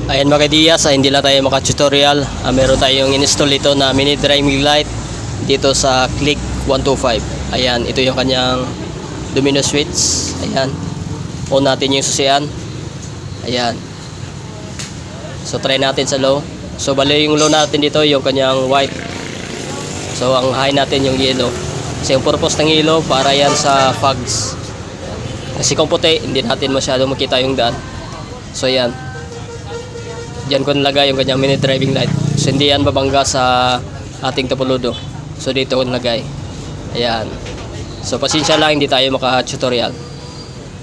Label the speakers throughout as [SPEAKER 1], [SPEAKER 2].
[SPEAKER 1] Ayan mga Diaz, hindi lang tayo maka-tutorial. Meron tayong install ito na mini driving light dito sa Click 125. Ayan, ito yung kanyang domino switch. Ayan. On natin yung susian. Ayan. So try natin sa low. So bali yung low natin dito yung kanyang white. So ang high natin yung yellow. Kasi yung purpose ng yellow para yan sa fogs. Kasi kung puti, hindi natin masyado makita yung daan. So ayan. Diyan ko nilagay yung kanyang mini driving light. So hindi yan babangga sa ating tapuludo. So dito ko nilagay. Ayan. So pasensya lang, hindi tayo maka-tutorial.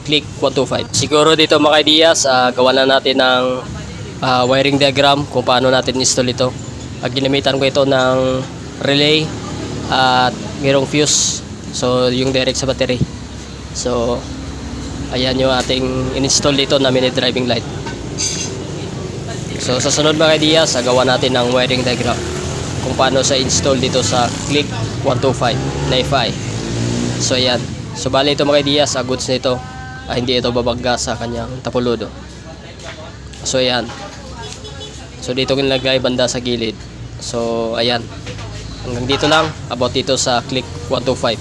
[SPEAKER 1] Click 125. Siguro dito mga Diaz, gawa na natin ng wiring diagram kung paano natin install ito. Ginamitan ko ito ng relay at mayroong fuse. So yung direct sa battery. So ayan yung ating install dito na mini driving light. So sa sunod mga Diaz, gawa natin ng wiring diagram kung paano sa install dito sa Click 125 na Wi-Fi. So ayan. So bali ito mga Diaz, goods na ito. Hindi ito babangga sa kanyang tapuludo. So ayan. So dito ko nilagay banda sa gilid. So ayan. Hanggang dito lang about dito sa Click 125.